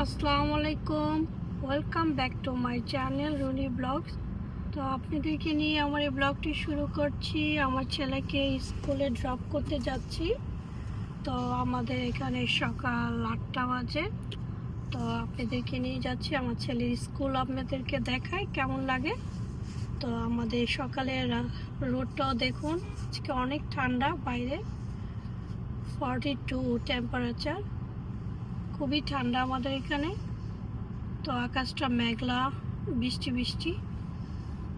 আসসালামু আলাইকুম, welcome back to my channel Runi blogs. তো আপনাদেরকে নিয়ে আমার এই ব্লগটি শুরু করছি। আমার ছেলেকে স্কুলে ড্রপ করতে যাচ্ছি। তো আমাদের এখানে সকাল 8টা বাজে। তো আপনাদেরকে নিয়ে যাচ্ছি আমার ছেলের স্কুল, আপনাদেরকে দেখাই কেমন লাগে। তো আমাদের সকালের রোডটাও দেখুন, আজকে অনেক ঠান্ডা, বাইরে 42 টেম্পারেচার, খুবই ঠান্ডা আমাদের এখানে। তো আকাশটা মেঘলা, বৃষ্টি বৃষ্টি।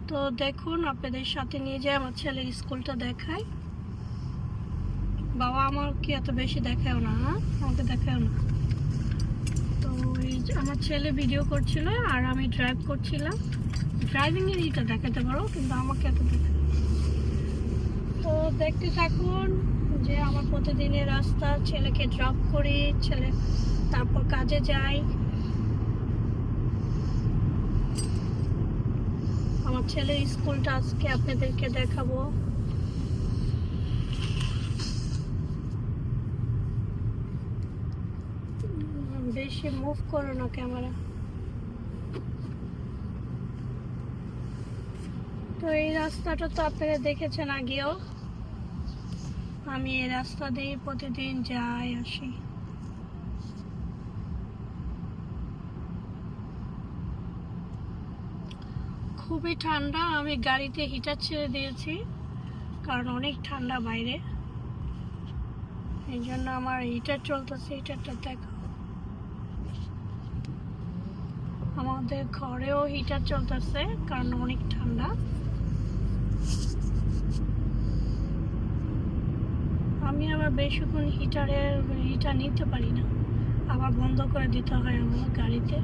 তো দেখুন, আপনাদের সাথে নিয়ে যায় আমার ছেলের স্কুলটা দেখায়। বাবা আমাকে এত বেশি দেখাও না, হ্যাঁ আমাকে দেখাও না। তো এই আমার ছেলে ভিডিও করছিল আর আমি ড্রাইভ করছিলাম। ড্রাইভিংয়ের এইটা দেখাতে পারো, কিন্তু আমাকে এত দেখা। তো দেখতে থাকুন যে আমার প্রতিদিনের রাস্তা, ছেলেকে ড্রপ করি, ছেলে তারপর কাজে যাই। আমার ছেলের স্কুলটা আজকে আপনাদেরকে দেখাবো। বেশি মুভ করো না ক্যামেরা। তো এই রাস্তাটা তো আপনারা দেখেছেন আগেও, আমি এই রাস্তা দিয়ে প্রতিদিন যাই আসি। খুবই ঠান্ডা, আমি গাড়িতে হিটার ছেড়ে দিয়েছি কারণ অনেক ঠান্ডা বাইরে, এই জন্য আমার হিটার চলতেছে। হিটারটা দেখো, আমাদের ঘরেও হিটার চলতেছে কারণ অনেক ঠান্ডা। আমি আবার বেশিক্ষণ হিটার নিতে পারি না, আবার বন্ধ করে দিতে হয় আমার গাড়িতে।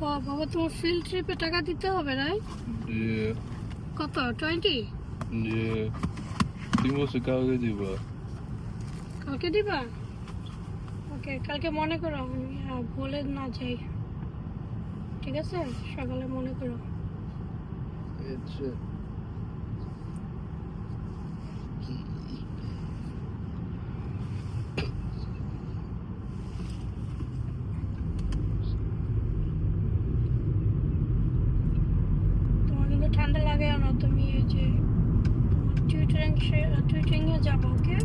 বাবা, তোমার ফিল্ড ট্রিপে টাকা দিতে হবে, না? কত? 20? তুই বলছো কালকে দিবা? কালকে দিবা? ওকে, কালকে মনে করো, আমি বলে না যাই, ঠিক আছে? সকালে মনে করো। তোমার কিন্তু ঠান্ডা লাগে না, তুমি এই যে টুইটিংয়ে যাবো, ওকে?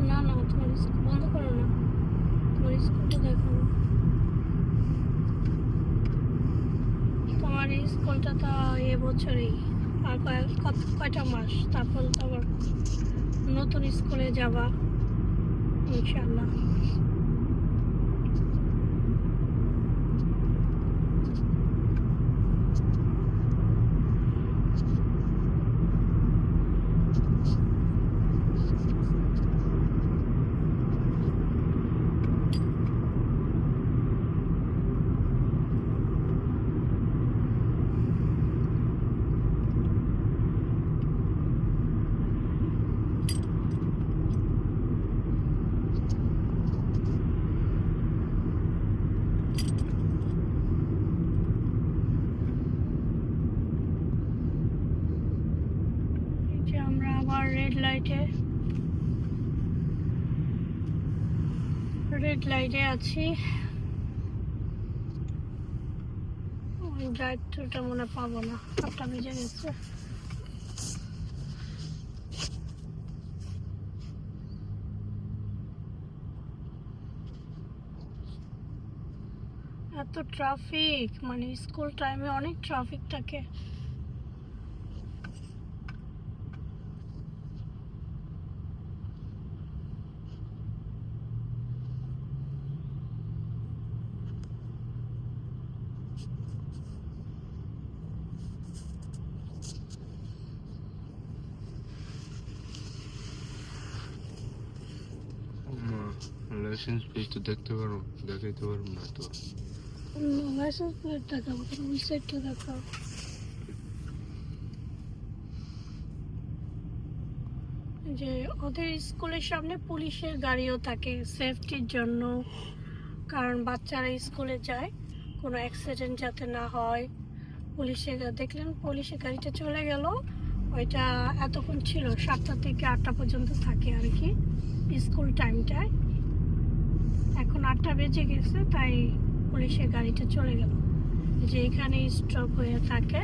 না না, তোমার স্কুল বন্ধ করো না, তোমার স্কুলটা দেখো। তোমার স্কুলটা তো এবছরই, আর কয়টা মাস, তারপর তো আবার নতুন স্কুলে যাবা ইনশাল্লাহ। আমরা আবার রেড লাইটে আছি। ড্রাইভ থ্রুটা মনে পাবো না, হাতটা ভিজে গেছে। এত ট্রাফিক, মানে স্কুল টাইমে অনেক ট্রাফিক থাকে। লাইসেন্স প্লেট তো দেখতে পারো, দেখাইতে পারবো না তো। লাইসেন্স প্লেট দেখাবো, ওই সাইডটা দেখাও। যে ওদের স্কুলের সামনে পুলিশের গাড়িও থাকে সেফটির জন্য, কারণ বাচ্চারা স্কুলে যায়, কোনো অ্যাক্সিডেন্ট যাতে না হয়। পুলিশের দেখলেন পুলিশের গাড়িটা চলে গেল, ওইটা এতক্ষণ ছিল 7টা থেকে 8টা পর্যন্ত থাকে আর কি স্কুল টাইমটায়। এখন 8টা বেজে গেছে, তাই পুলিশের গাড়িটা চলে গেল। যে এখানে স্টপ হয়ে থাকে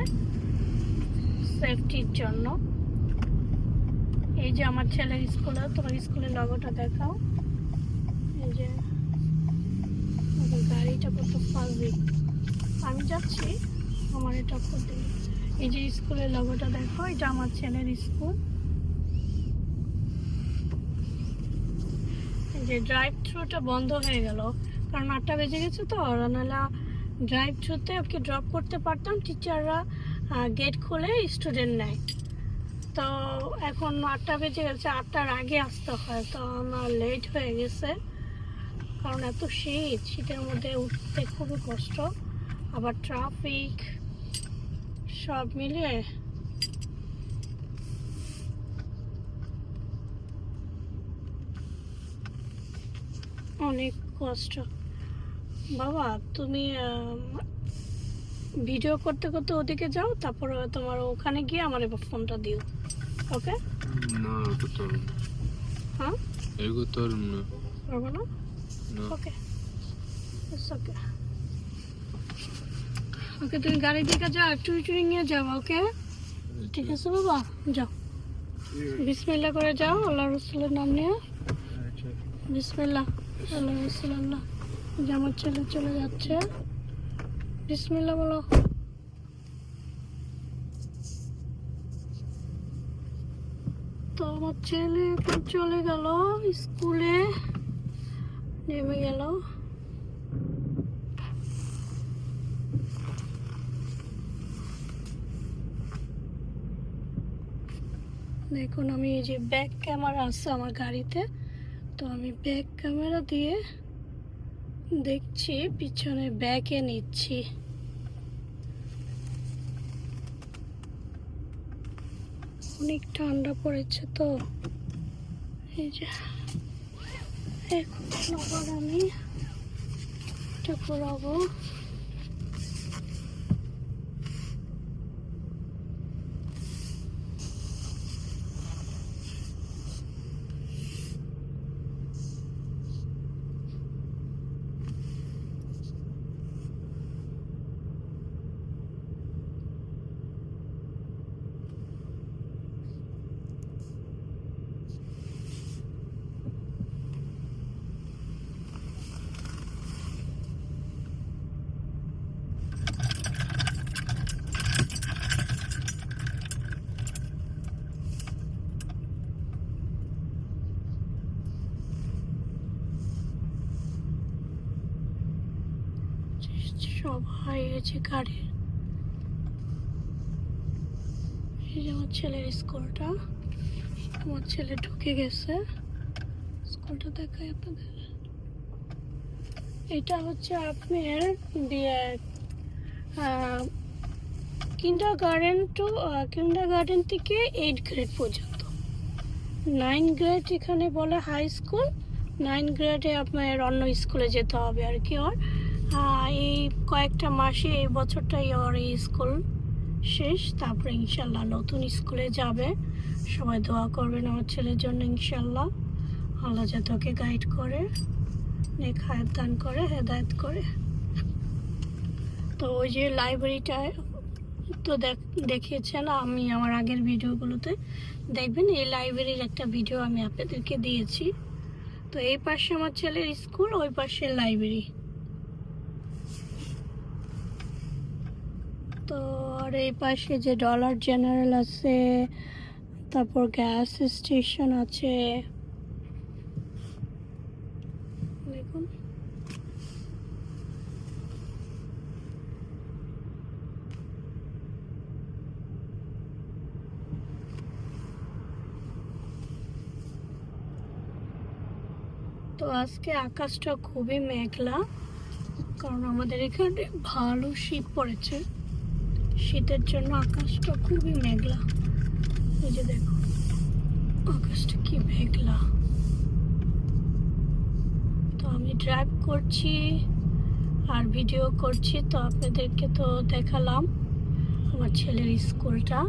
সেফটির জন্য। এই যে আমার ছেলের স্কুলে, তোমার স্কুলের লগোটা দেখাও। এই যে গাড়িটা কত ফাজি, আমি যাচ্ছি আমার এটা করতে। এই যে স্কুলের লগোটা দেখো, এটা আমার ছেলের স্কুল। এই যে ড্রাইভ থ্রুটা বন্ধ হয়ে গেল, কারণ 8টা বেজে গেছে তো, নাহলে ড্রাইভ থ্রুতে ওকে ড্রপ করতে পারতাম। টিচাররা গেট খুলে স্টুডেন্ট নেয়, তো এখন 8টা বেজে গেছে, 8টার আগে আসতে হয়, তো আমার লেট হয়ে গেছে। কারণ এত শীতের মধ্যে উঠতে খুবই কষ্ট, আবার ট্রাফিক সব মিলিয়ে অনেক কষ্ট। বাবা তুমি ভিডিও করতে করতে ওদিকে যাও, তারপর তোমার ওখানে গিয়ে আমার এবার ফোনটা দিও, ওকে? না ওটা তো হ্যাঁ, এগো তো না পারবো না, না। ওকে ওকে ওকে, তুমি গাড়ি দিকে যাও, টুই নিয়ে যাও, ওকে? ঠিক আছে বাবা, যাও। বিসমিল্লাহ করে যাও, আল্লাহ রসুলের নাম নিয়ে। বিসমিল্লাহ, আল্লাহ রসুল্লাহ। যে আমার ছেলে চলে যাচ্ছে, বিসমিল্লাহ বলো। তো আমার ছেলে এখন চলে গেল স্কুলে, নেমে গেল। দেখুন আমি এই যে ব্যাক ক্যামেরা আছে আমার গাড়িতে, তো আমি ব্যাক ক্যামেরা দিয়ে দেখছি, পিছনে ব্যাকে নিচ্ছি। অনেক ঠান্ডা পড়েছে তো, এই যে এখন আবার আমি এটা করাবো। সবাই গেছে গাড়ির। এই যে আমার ছেলের স্কুলটা, আমার ছেলে ঢুকে গেছে। স্কুলটা দেখাই আপনাদের। এটা হচ্ছে আপনার কিন্ডারগার্টেন থেকে 8 গ্রেড পর্যন্ত। 9 গ্রেড এখানে বলে হাই স্কুল, 9 গ্রেডে আপনার অন্য স্কুলে যেতে হবে আর কি। ওর এই কয়েকটা মাসে, এই বছরটাই ওর এই স্কুল শেষ, তারপরে ইনশাল্লাহ নতুন স্কুলে যাবে। সবাই দোয়া করবেন আমার ছেলের জন্য, ইনশাল্লাহ আল্লাহ যাতে ওকে গাইড করে, নেক হায়াত দান করে, হেদায়েত করে। তো ওই যে লাইব্রেরিটা তো দেখিয়েছেন আমি আমার আগের ভিডিওগুলোতে, দেখবেন এই লাইব্রেরির একটা ভিডিও আমি আপনাদেরকে দিয়েছি। তো এই পাশে আমার ছেলের স্কুল, ওই পাশে লাইব্রেরি। তো আর এই পাশে যে ডলার জেনারেল আছে, তারপর গ্যাস স্টেশন আছে, দেখুন। তো আজকে আকাশটা খুবই মেঘলা, কারণ আমাদের এখানে ভালো শীত পড়েছে। শীতের জন্য আকাশটা খুবই মেঘলা। এই যে দেখো আকাশটা কি মেঘলা। তো আমি ড্রাইভ করছি আর ভিডিও করছি, তো আপনাদেরকে তো দেখালাম আমার ছেলের স্কুলটা।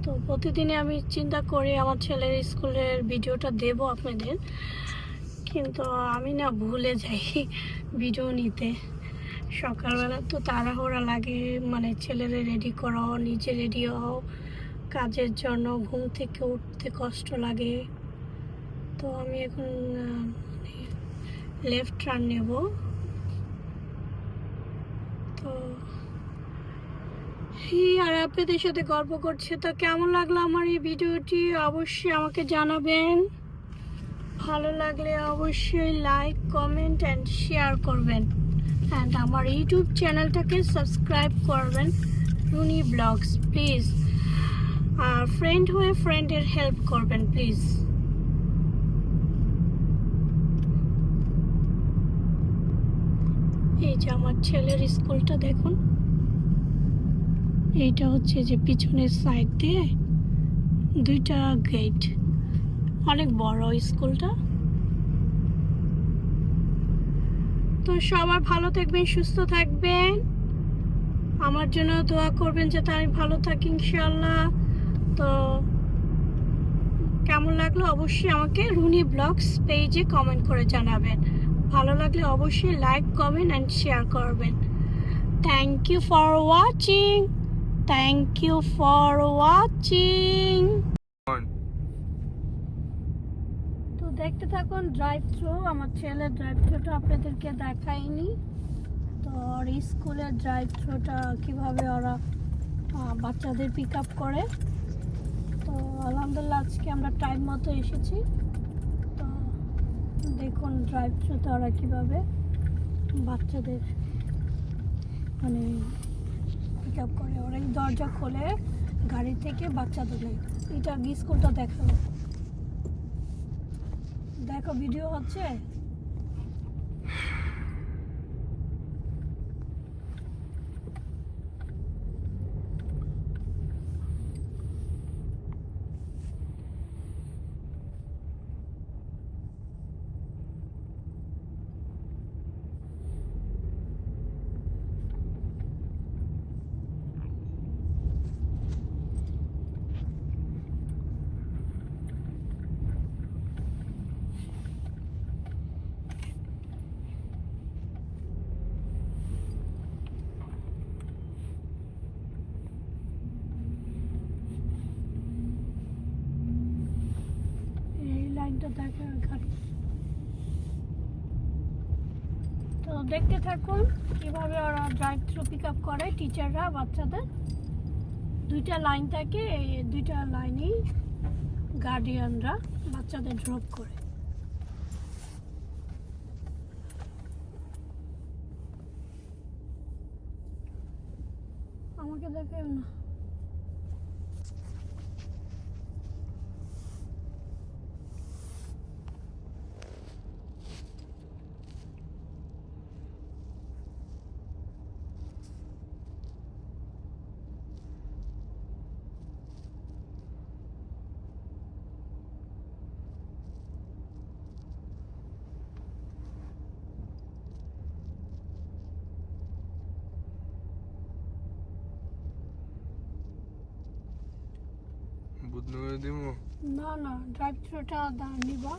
তো প্রতিদিনই আমি চিন্তা করি আমার ছেলের স্কুলের ভিডিওটা দেব আপনাদের, কিন্তু আমি না ভুলে যাই ভিডিও নিতে। সকালবেলা তো তাড়াহুড়া লাগে, মানে ছেলেরে রেডি করাও, নিজে রেডি হও, কাজের জন্য ঘুম থেকে উঠতে কষ্ট লাগে। তো আমি এখন লেফট টার্ন নেব। তো আর আপনাদের সাথে গল্প করছে। তো কেমন লাগলো আমার এই ভিডিওটি অবশ্যই আমাকে জানাবেন। ভালো লাগলে অবশ্যই লাইক, কমেন্ট অ্যান্ড শেয়ার করবেন। অ্যান্ড আমার ইউটিউব চ্যানেলটাকে সাবস্ক্রাইব করবেন, রুনি ব্লগস প্লিজ। আর ফ্রেন্ড হয়ে ফ্রেন্ডের হেল্প করবেন প্লিজ। এই যে আমার ছেলের স্কুলটা দেখুন, এইটা হচ্ছে যে পিছনের সাইড দিয়ে দুইটা গেট, অনেক বড় স্কুলটা। তো সবাই ভালো থাকবেন, সুস্থ থাকবেন, আমার জন্য দোয়া করবেন যাতে আমি ভালো থাকি ইনশাআল্লাহ। তো কেমন লাগলো অবশ্যই আমাকে রুনি ব্লগস পেজে কমেন্ট করে জানাবেন। ভালো লাগলে অবশ্যই লাইক, কমেন্ট অ্যান্ড শেয়ার করবেন। Thank you for watching. Thank you for watching. তো দেখতে থাকুন ড্রাইভ থ্রু। আমার ছেলের ড্রাইভ থ্রুটা আপনাদেরকে দেখাইনি, তো ওর স্কুলের ড্রাইভ থ্রুটা কীভাবে ওরা বাচ্চাদের পিক আপ করে। তো আলহামদুলিল্লাহ আজকে আমরা টাইম মতো এসেছি। তো দেখুন ড্রাইভ থ্রুতে ওরা কীভাবে বাচ্চাদের মানে পিক আপ করে। ওরা দরজা খোলে গাড়ি থেকে বাচ্চাদের নেয়। এটা স্কুলটা দেখাবো, দেখো ভিডিও হচ্ছে। দেখা গাড়ি। তো দেখতে থাকুন কিভাবে ওরা ড্রাইভ থ্রু পিক আপ করে টিচাররা বাচ্চাদের। দুইটা লাইন থাকে, এই দুইটা লাইনেই গার্ডিয়ানরা বাচ্চাদের ড্রপ করে। আমাকে দেখেন না। বুধনগর দিব না না, ড্রাইভ থ্রুটা নিবা।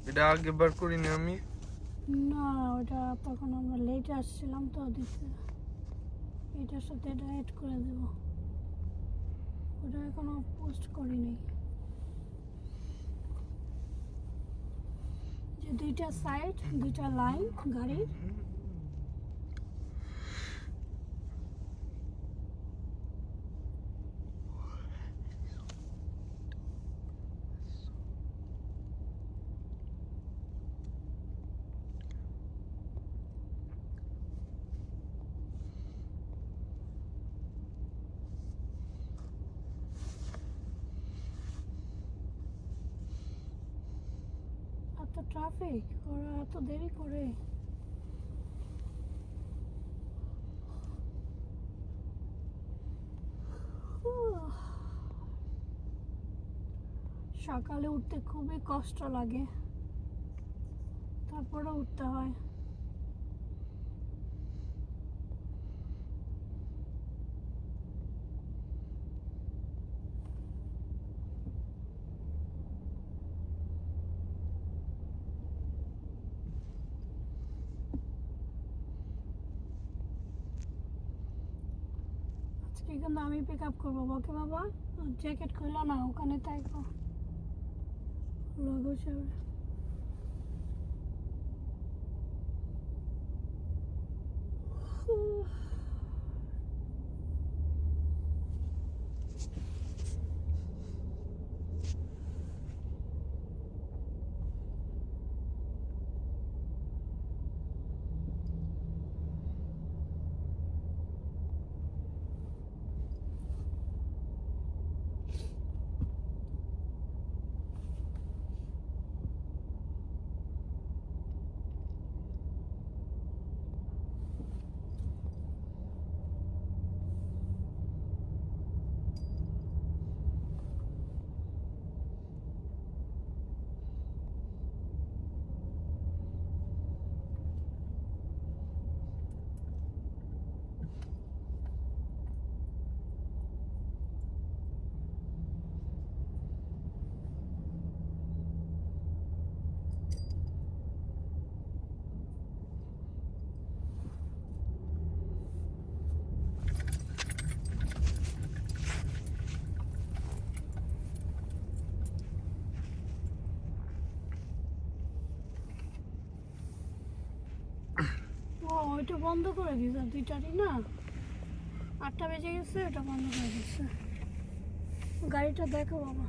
এটা আগে বার করিনি আমি। না, ওটা তখন আমরা লেট আসছিলাম তো দিতে। এটার সাথে এটা অ্যাড করে দেব। ওটা এখনো পোস্ট করিনি। যে দুইটা সাইড, দুইটা লাইন গাড়ির। ট্রাফিক, ওরা এত দেরি করে। সকালে উঠতে খুবই কষ্ট লাগে, তারপরে উঠতে হয়। আজকে কিন্তু আমি পিক আপ করবো, ওকে বাবা? জ্যাকেট খুললো না, ওখানে তাই লগো যাবে। ওইটা বন্ধ করে দিয়েছে, দুইটারই না, 8টা বেজে গেছে, ওটা বন্ধ করে দিচ্ছে। গাড়িটা দেখো বাবা।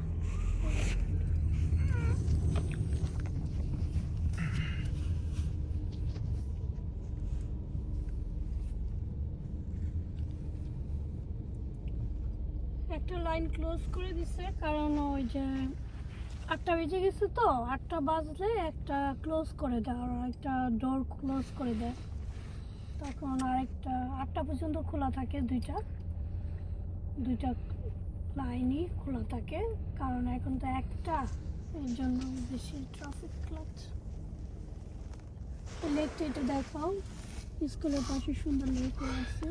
একটা লাইন ক্লোজ করে দিচ্ছে, কারণ ওই যে 8টা বেজে গেছে তো, 8টা বাজলে একটা ক্লোজ করে দেয়, আর একটা ডোর ক্লোজ করে দেয়, তখন আরেকটা 8টা পর্যন্ত খোলা থাকে। দুইটা লাইনই খোলা থাকে, কারণ এখন তো একটা, এর জন্য বেশি ট্রাফিক লাগছে। লেকটা এটা দেখাও, স্কুলের পাশে সুন্দর লেক আছে।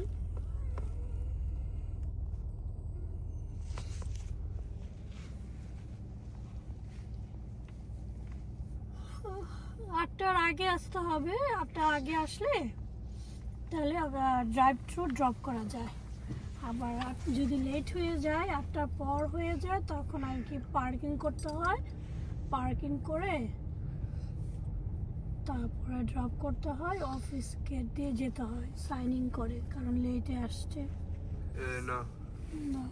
আটটার আগে আসতে হবে, 8টার আগে আসলে তাহলে আবার ড্রাইভ থ্রু ড্রপ করা যায়। আবার যদি লেট হয়ে যায়, 8টার পর হয়ে যায়, তখন আর কি পার্কিং করতে হয়, পার্কিং করে তারপরে ড্রপ করতে হয়, অফিস গেট দিয়ে যেতে হয় সাইন ইন করে, কারণ লেটে আসছে না। না।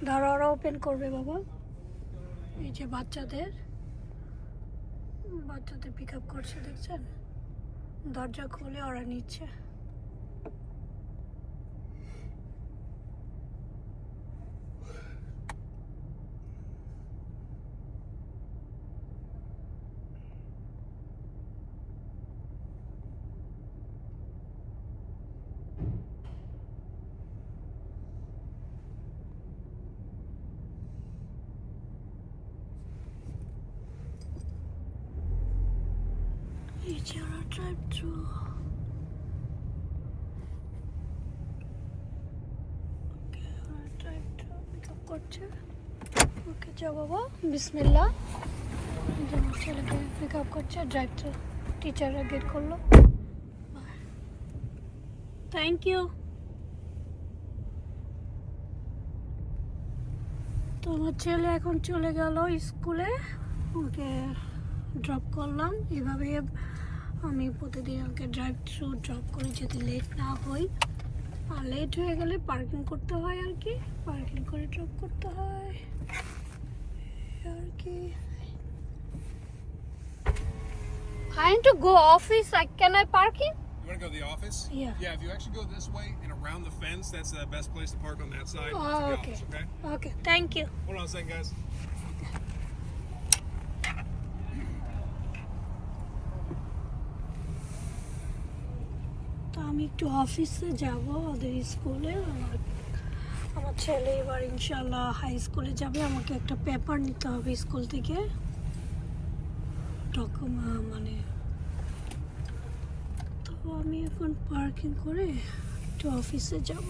ধরো ওরা ওপেন করবে বাবা, এই যে বাচ্চাদের পিক আপ করছে, দেখছেন? দরজা খুলে ওরা নিচ্ছে। এই যে ওরা ড্রাইভ থ্রু। করছে, ওকে যাও বাবা, বিসমিল্লাহ। আমার ছেলেকে পিক আপ করছে, ড্রাইভ থ্রু, টিচাররা গেট করলো। Thank you. তো আমার ছেলে এখন চলে গেল স্কুলে, ওকে ড্রপ করলাম। এভাবে আমি প্রতিদিন ওকে ড্রাইভ থ্রু ড্রপ করি, যদি লেট না হই। আর লেট হয়ে গেলে পার্কিং করতে হয় আর কি, পার্কিং করে ড্রপ করতে হয় আর কি। I need to go office. Can I park in? You want to go to the office? Yeah. Yeah, if you actually go this way and around the fence, that's the best place to park on that side to Oh, the okay. office, okay? Okay, thank you. Hold on a second, guys. তো আমি একটু অফিসে যাব ওদের স্কুলে। আমার ছেলে এবার ইনশাল্লাহ হাই স্কুলে যাবে। আমাকে একটা পেপার নিতে হবে স্কুল থেকে, মানে। তো আমি এখন পার্কিং করে একটু অফিসে যাব।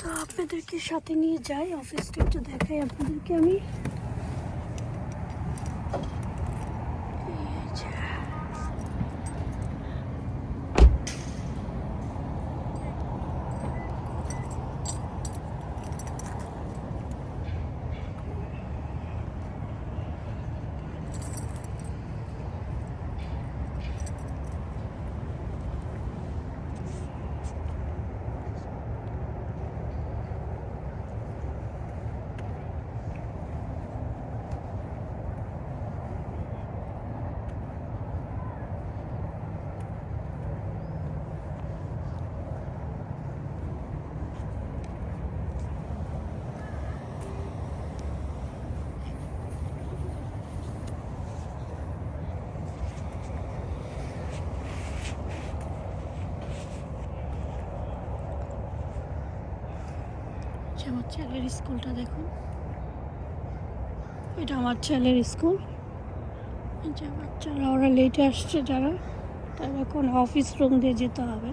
তো আপনাদেরকে সাথে নিয়ে যাই, অফিসটা একটু দেখাই আপনাদেরকে আমি। এই যে। আমার ছেলের স্কুলটা দেখুন, এটা আমার ছেলের স্কুল। যে বাচ্চারা ওরা লেটে আসছে যারা, তারা এখন অফিস রুম দিয়ে যেতে হবে।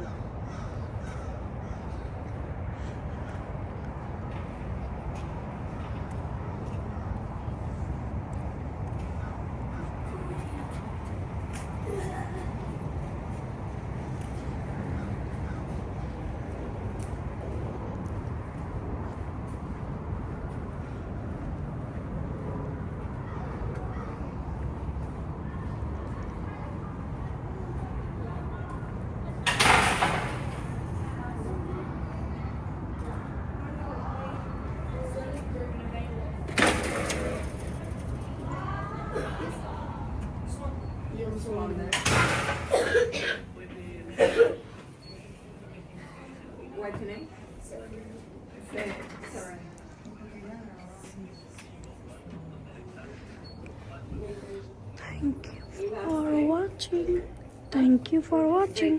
What's your name? Sarah. Thank you for watching. Thank you for watching.